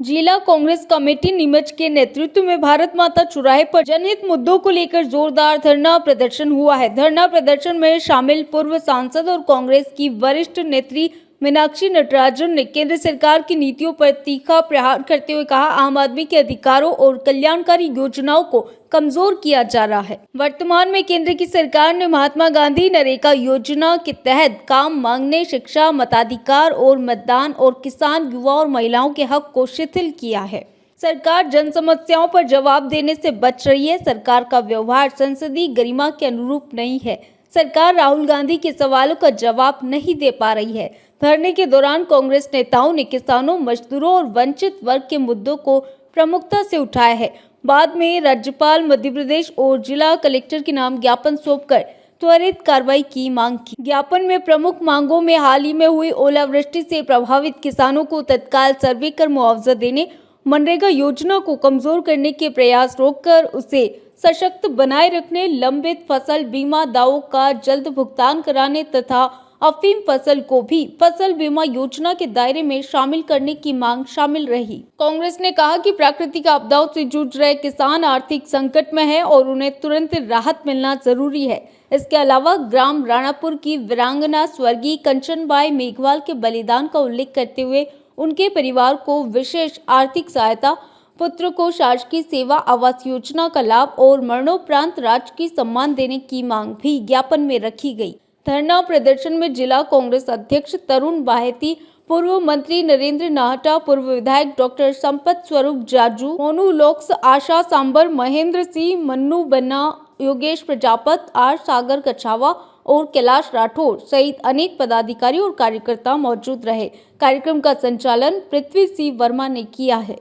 जिला कांग्रेस कमेटी नीमच के नेतृत्व में भारत माता चौराहे पर जनहित मुद्दों को लेकर जोरदार धरना प्रदर्शन हुआ है। धरना प्रदर्शन में शामिल पूर्व सांसद और कांग्रेस की वरिष्ठ नेत्री मीनाक्षी नटराजन ने केंद्र सरकार की नीतियों पर तीखा प्रहार करते हुए कहा, आम आदमी के अधिकारों और कल्याणकारी योजनाओं को कमजोर किया जा रहा है। वर्तमान में केंद्र की सरकार ने महात्मा गांधी नरेगा योजना के तहत काम मांगने, शिक्षा, मताधिकार और मतदान और किसान, युवा और महिलाओं के हक को शिथिल किया है। सरकार जन समस्याओं पर जवाब देने से बच रही है। सरकार का व्यवहार संसदीय गरिमा के अनुरूप नहीं है। सरकार राहुल गांधी के सवालों का जवाब नहीं दे पा रही है। धरने के दौरान कांग्रेस नेताओं ने किसानों, मजदूरों और वंचित वर्ग के मुद्दों को प्रमुखता से उठाया है। बाद में राज्यपाल मध्य प्रदेश और जिला कलेक्टर के नाम ज्ञापन सौंपकर त्वरित कार्रवाई की मांग की। ज्ञापन में प्रमुख मांगों में हाल ही में हुई ओलावृष्टि से प्रभावित किसानों को तत्काल सर्वे कर मुआवजा देने, मनरेगा योजना को कमजोर करने के प्रयास रोककर उसे सशक्त बनाए रखने, लंबित फसल बीमा दावों का जल्द भुगतान कराने तथा अफीम फसल को भी फसल बीमा योजना के दायरे में शामिल करने की मांग शामिल रही। कांग्रेस ने कहा कि प्राकृतिक आपदाओं से जूझ रहे किसान आर्थिक संकट में हैं और उन्हें तुरंत राहत मिलना जरूरी है। इसके अलावा ग्राम राणापुर की वीरांगना स्वर्गीय कंचनबाई मेघवाल के बलिदान का उल्लेख करते हुए उनके परिवार को विशेष आर्थिक सहायता, पुत्र को शासकीय सेवा आवास योजना का लाभ और मरणोपरांत राजकीय सम्मान देने की मांग भी ज्ञापन में रखी गई। धरना प्रदर्शन में जिला कांग्रेस अध्यक्ष तरुण बाहेती, पूर्व मंत्री नरेंद्र नाहटा, पूर्व विधायक डॉक्टर संपत स्वरूप जाजू, मोनू लोक्स, आशा सांबर, महेंद्र सिंह, मन्नू बन्ना, योगेश प्रजापत, आर सागर कछावा और कैलाश राठौर सहित अनेक पदाधिकारी और कार्यकर्ता मौजूद रहे। कार्यक्रम का संचालन पृथ्वी सिंह वर्मा ने किया है।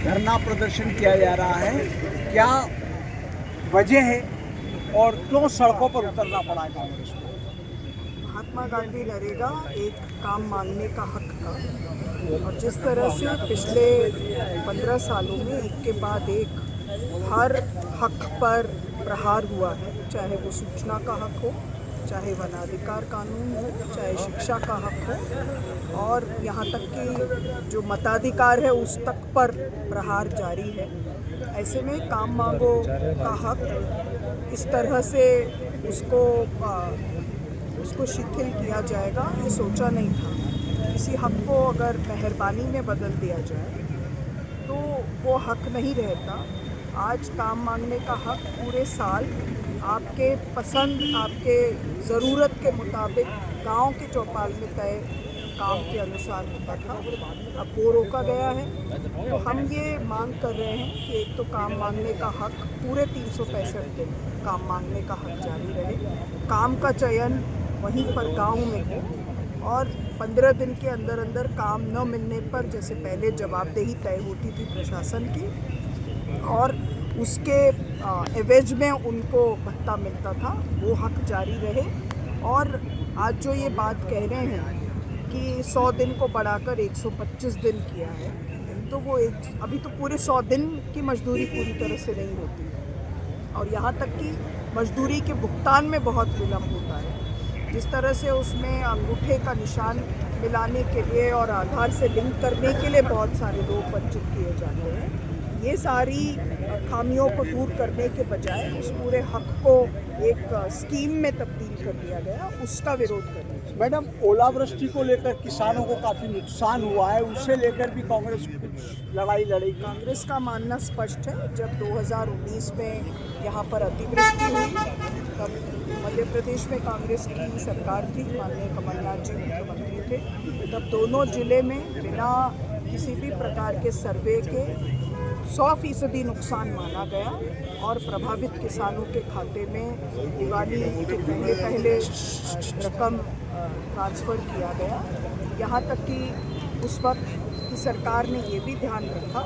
धरना प्रदर्शन किया जा रहा है, क्या वजह है और क्यों सड़कों पर उतरना पड़ा है कांग्रेस को? महात्मा गांधी नरेगा एक काम मांगने का हक था और जिस तरह से पिछले 15 सालों में एक के बाद एक हर हक पर प्रहार हुआ है, चाहे वो सूचना का हक हो, चाहे वनाधिकार कानून हो, चाहे शिक्षा का हक हो और यहाँ तक कि जो मताधिकार है उस तक पर प्रहार जारी है। ऐसे में काम मांगो का हक इस तरह से उसको शिथिल किया जाएगा, ये सोचा नहीं था। किसी हक को अगर मेहरबानी में बदल दिया जाए तो वो हक नहीं रहता। आज काम मांगने का हक पूरे साल आपके पसंद, आपके ज़रूरत के मुताबिक गांव के चौपाल में तय काम के अनुसार होता था, अब वो रोका गया है। तो हम ये मांग कर रहे हैं कि एक तो काम मांगने का हक पूरे 365 दिन काम मांगने का हक जारी रहे, काम का चयन वहीं पर गांव में हो और 15 दिन के अंदर अंदर काम न मिलने पर जैसे पहले जवाबदेही तय होती थी प्रशासन की और उसके एवज में उनको भत्ता मिलता था, वो हक जारी रहे। और आज जो ये बात कह रहे हैं कि 100 दिन को बढ़ाकर 125 दिन किया है, तो वो अभी तो पूरे 100 दिन की मजदूरी पूरी तरह से नहीं होती और यहाँ तक कि मजदूरी के भुगतान में बहुत विलम्ब होता है। जिस तरह से उसमें अंगूठे का निशान मिलाने के लिए और आधार से लिंक करने के लिए बहुत सारे लोग वंचित किए जाते हैं, ये सारी खामियों को दूर करने के बजाय उस पूरे हक को एक स्कीम में तब्दील कर दिया गया, उसका विरोध कर रहे हैं। मैडम, ओलावृष्टि को लेकर किसानों को काफ़ी नुकसान हुआ है, उसे लेकर भी कांग्रेस कुछ लड़ाई लड़ेगी? कांग्रेस का मानना स्पष्ट है। जब 2019 में यहाँ पर अतिवृष्टि हुई तब मध्य प्रदेश में कांग्रेस की सरकार थी, माननीय कमलनाथ जी मुख्यमंत्री थे, तब दोनों जिले में बिना किसी भी प्रकार के सर्वे के 100% नुकसान माना गया और प्रभावित किसानों के खाते में दिवाली के पहले रकम ट्रांसफ़र किया गया। यहाँ तक कि उस वक्त की सरकार ने ये भी ध्यान रखा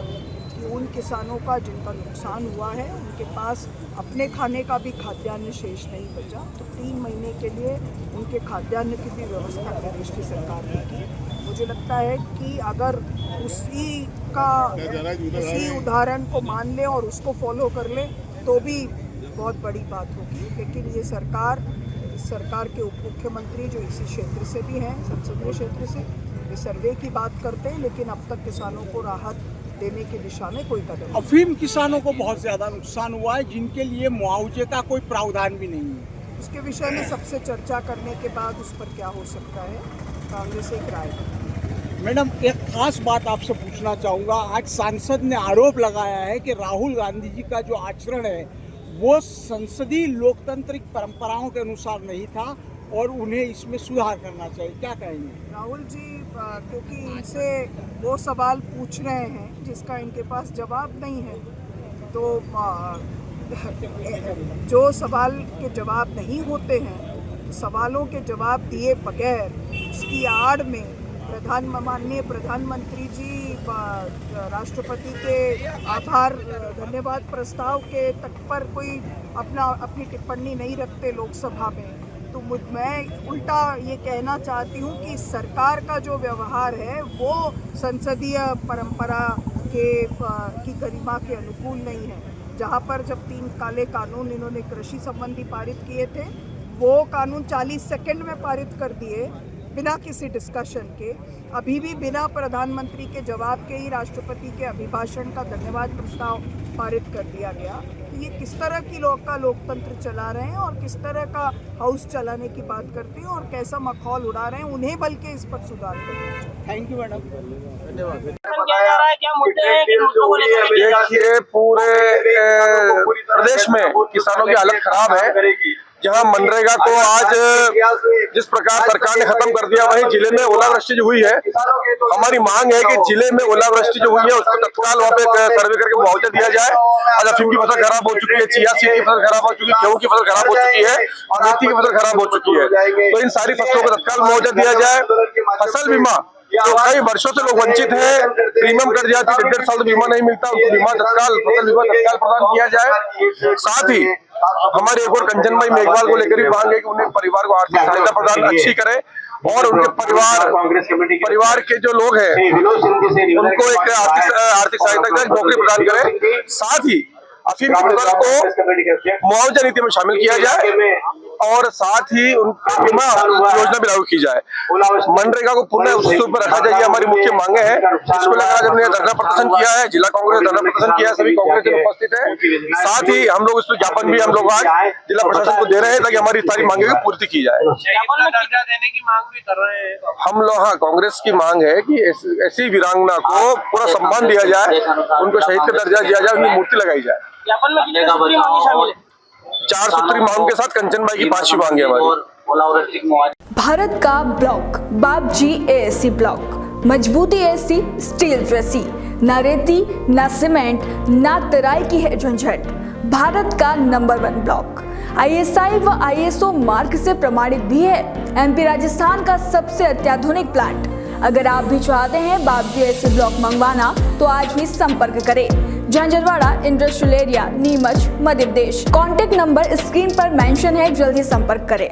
कि उन किसानों का जिनका नुकसान हुआ है उनके पास अपने खाने का भी खाद्यान्न शेष नहीं बचा, तो 3 महीने के लिए उनके खाद्यान्न की भी व्यवस्था प्रदेश की सरकार ने की। मुझे लगता है कि अगर उसी उदाहरण को मान लें और उसको फॉलो कर लें तो भी बहुत बड़ी बात होगी। लेकिन ये सरकार के उप मुख्यमंत्री जो इसी क्षेत्र से भी हैं, संसदीय क्षेत्र से, वे सर्वे की बात करते हैं, लेकिन अब तक किसानों को राहत देने की दिशा में कोई कदम नहीं। अफीम किसानों को बहुत ज़्यादा नुकसान हुआ है, जिनके लिए मुआवजे का कोई प्रावधान भी नहीं है। इसके विषय में सबसे चर्चा करने के बाद उस पर क्या हो सकता है, कांग्रेस एक राय देगी। मैडम, एक खास बात आपसे पूछना चाहूँगा। आज सांसद ने आरोप लगाया है कि राहुल गांधी जी का जो आचरण है वो संसदीय लोकतांत्रिक परंपराओं के अनुसार नहीं था और उन्हें इसमें सुधार करना चाहिए, क्या कहेंगे? राहुल जी क्योंकि इनसे वो सवाल पूछ रहे हैं जिसका इनके पास जवाब नहीं है, तो जो सवाल के जवाब नहीं होते हैं, सवालों के जवाब दिए बगैर उसकी आड़ में माननीय प्रधानमंत्री जी राष्ट्रपति के आभार धन्यवाद प्रस्ताव के तट पर कोई अपनी टिप्पणी नहीं रखते लोकसभा में, तो मैं उल्टा ये कहना चाहती हूँ कि सरकार का जो व्यवहार है वो संसदीय परंपरा की गरिमा के अनुकूल नहीं है। जहाँ पर जब 3 काले कानून इन्होंने कृषि संबंधी पारित किए थे, वो कानून 40 सेकंड में पारित कर दिए बिना किसी डिस्कशन के। अभी भी बिना प्रधानमंत्री के जवाब के ही राष्ट्रपति के अभिभाषण का धन्यवाद प्रस्ताव पारित कर दिया गया। तो ये किस तरह की लोकतंत्र चला रहे हैं और किस तरह का हाउस चलाने की बात करते हैं और कैसा मखौल उड़ा रहे हैं, उन्हें बल्कि इस पर सुधार करना चाहिए। थैंक यू मैडम, धन्यवाद। देखिए, पूरे प्रदेश में किसानों की हालत खराब है। जहां मनरेगा को आज जिस प्रकार सरकार ने खत्म कर दिया, वहीं जिले में ओलावृष्टि जो हुई है, हमारी मांग है कि जिले में ओलावृष्टि जो हुई है उसको तत्काल वहाँ पे सर्वे करके मुआवजा दिया जाए। आज अफीम की फसल खराब हो चुकी है, चिया सीड की फसल खराब हो चुकी है, गेहूं की फसल खराब हो चुकी है और मेथी की फसल खराब हो चुकी है। तो इन सारी फसलों को तत्काल मुआवजा दिया जाए। फसल बीमा तो कई वर्षों से लोग वंचित हैं, प्रीमियम कट जाती है, 1.5 साल तो बीमा नहीं मिलता, उनको बीमा तत्काल फसल बीमा तत्काल प्रदान किया जाए। साथ ही हमारे एक और कंचन भाई मेघवाल को लेकर भी मांग है कि उन्हें परिवार को आर्थिक सहायता प्रदान अच्छी करे और उनके परिवार के जो लोग हैं उनको एक आर्थिक सहायता का नौकरी प्रदान करे। साथ ही अफीम की फसल को मुआवजा नीति में शामिल किया जाए और साथ ही उनकी बीमा योजना भी लागू की जाए। मनरेगा को पुनः उस सूत्र पर रखा जाए, हमारी मुख्य मांगे हैं। इसको लेकर आज हमने धरना प्रदर्शन किया है, जिला कांग्रेस धरना प्रदर्शन किया है, सभी कांग्रेस उपस्थित है। साथ ही हम लोग इस पर ज्ञापन भी हम लोग आज जिला प्रशासन को दे रहे हैं ताकि हमारी सारी मांगे की पूर्ति की जाए। देने की मांग भी कर रहे हैं हम लोग, हाँ, कांग्रेस की मांग है कि ऐसी वीरांगना को पूरा सम्मान दिया जाए, उनको शहीद का दर्जा दिया जाए, उनकी मूर्ति लगाई जाए। 4 सूत्री मांग के साथ कंचन भाई की 5 मांगे हमारी। भारत का ब्लॉक बाबजी एएससी ब्लॉक, मजबूती ऐसी स्टील जैसी, न रेती न सीमेंट न तराई की है झंझट। भारत का नंबर 1 ब्लॉक ISI व ISO मार्क से प्रमाणित भी है। MP राजस्थान का सबसे अत्याधुनिक प्लांट। अगर आप भी चाहते हैं बाबजी एएससी ब्लॉक मंगवाना तो आज ही संपर्क करें। Jhanjharwada industrial area, Neemuch, Madhya Pradesh. Contact number screen पर मेंशन है, जल्दी संपर्क करें।